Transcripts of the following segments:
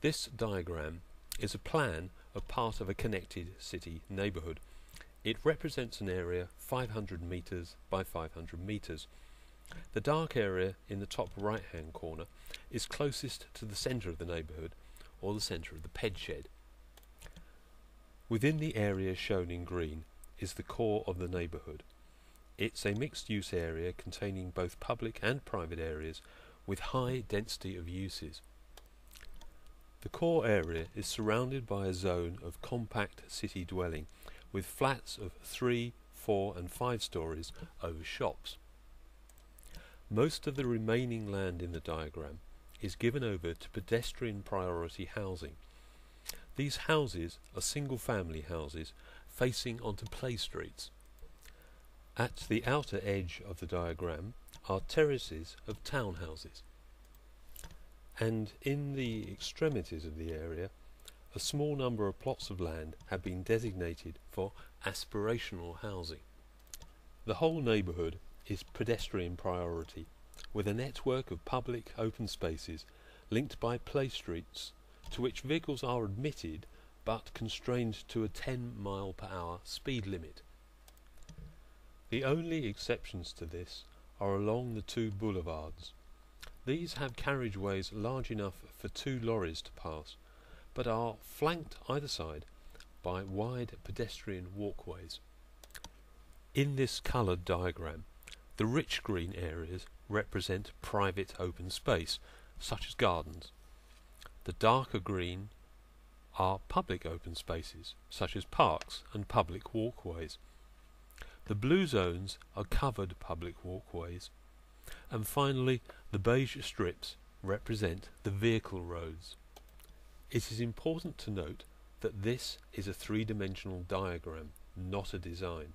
This diagram is a plan of part of a connected city neighbourhood. It represents an area 500 metres by 500 metres. The dark area in the top right hand corner is closest to the centre of the neighbourhood, or the centre of the ped shed. Within the area shown in green is the core of the neighbourhood. It's a mixed use area containing both public and private areas with high density of uses. The core area is surrounded by a zone of compact city dwelling with flats of 3, 4 and 5 stories over shops. Most of the remaining land in the diagram is given over to pedestrian priority housing. These houses are single family houses facing onto play streets. At the outer edge of the diagram are terraces of townhouses, and in the extremities of the area a small number of plots of land have been designated for aspirational housing. The whole neighbourhood is pedestrian priority, with a network of public open spaces linked by play streets to which vehicles are admitted but constrained to a 10 mph speed limit. The only exceptions to this are along the two boulevards. These have carriageways large enough for 2 lorries to pass, but are flanked either side by wide pedestrian walkways. In this coloured diagram, the rich green areas represent private open space, such as gardens. The darker green are public open spaces, such as parks and public walkways. The blue zones are covered public walkways. And finally, the beige strips represent the vehicle roads. It is important to note that this is a three-dimensional diagram, not a design.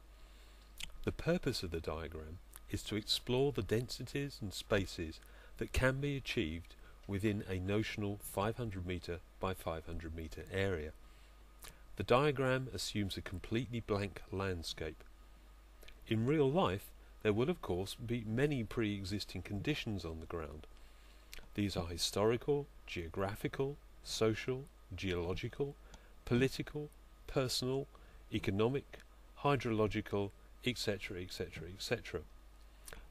The purpose of the diagram is to explore the densities and spaces that can be achieved within a notional 500 metre by 500 metre area. The diagram assumes a completely blank landscape. In real life, there will of course be many pre-existing conditions on the ground. These are historical, geographical, social, geological, political, personal, economic, hydrological, etc., etc., etc.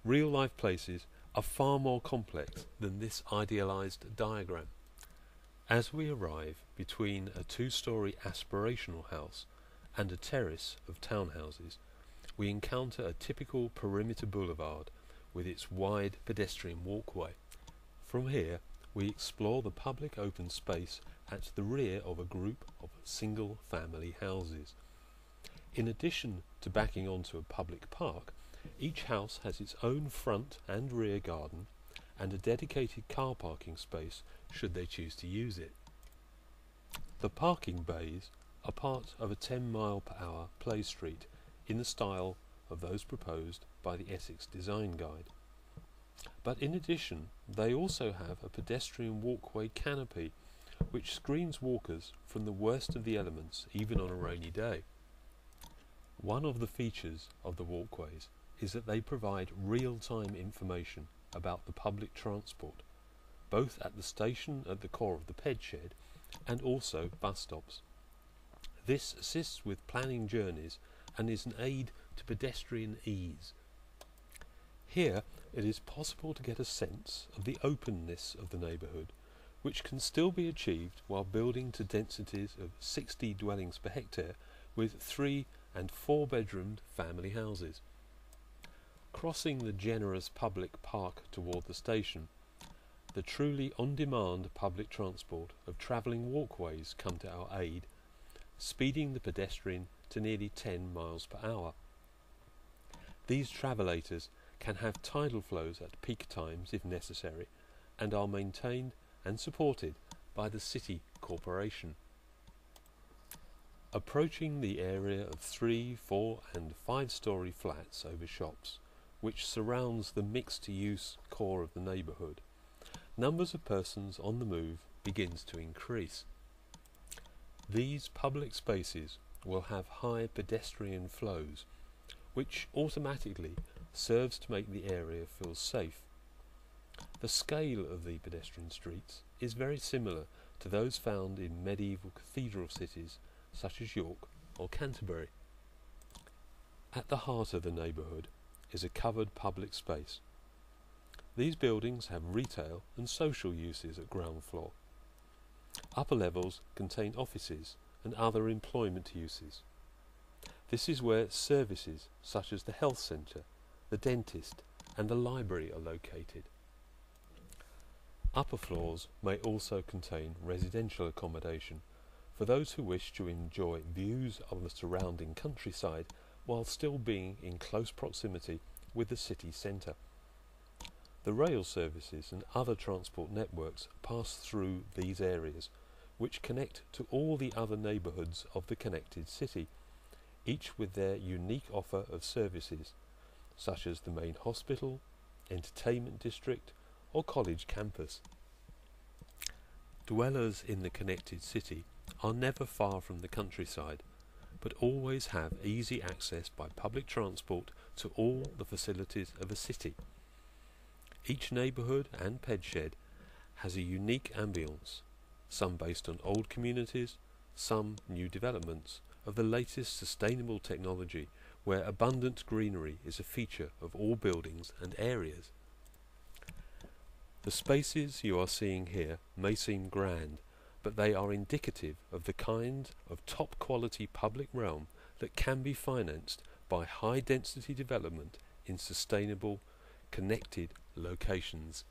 Real life places are far more complex than this idealized diagram. As we arrive between a 2-story aspirational house and a terrace of townhouses, we encounter a typical perimeter boulevard with its wide pedestrian walkway. From here, we explore the public open space at the rear of a group of single family houses. In addition to backing onto a public park, each house has its own front and rear garden and a dedicated car parking space should they choose to use it. The parking bays are part of a 10 mph play street in the style of those proposed by the Essex Design Guide. But in addition, they also have a pedestrian walkway canopy which screens walkers from the worst of the elements even on a rainy day. One of the features of the walkways is that they provide real-time information about the public transport, both at the station at the core of the ped shed and also bus stops. This assists with planning journeys and is an aid to pedestrian ease. Here it is possible to get a sense of the openness of the neighbourhood, which can still be achieved while building to densities of 60 dwellings per hectare with 3 and 4 bedroomed family houses. Crossing the generous public park toward the station, the truly on-demand public transport of travelling walkways come to our aid, speeding the pedestrian to nearly 10 mph. These travellators can have tidal flows at peak times if necessary and are maintained and supported by the city corporation. Approaching the area of 3, 4 and 5-storey flats over shops, which surrounds the mixed-use core of the neighbourhood, numbers of persons on the move begins to increase. These public spaces will have high pedestrian flows, which automatically serves to make the area feel safe. The scale of the pedestrian streets is very similar to those found in medieval cathedral cities such as York or Canterbury. At the heart of the neighbourhood is a covered public space. These buildings have retail and social uses at ground floor. Upper levels contain offices and other employment uses. This is where services such as the health centre, the dentist and the library are located. Upper floors may also contain residential accommodation for those who wish to enjoy views of the surrounding countryside while still being in close proximity with the city centre. The rail services and other transport networks pass through these areas, which connect to all the other neighbourhoods of the connected city, each with their unique offer of services, such as the main hospital, entertainment district, or college campus. Dwellers in the connected city are never far from the countryside, but always have easy access by public transport to all the facilities of a city. Each neighbourhood and pedshed has a unique ambience, some based on old communities, some new developments of the latest sustainable technology, where abundant greenery is a feature of all buildings and areas. The spaces you are seeing here may seem grand, but they are indicative of the kind of top quality public realm that can be financed by high density development in sustainable, connected locations.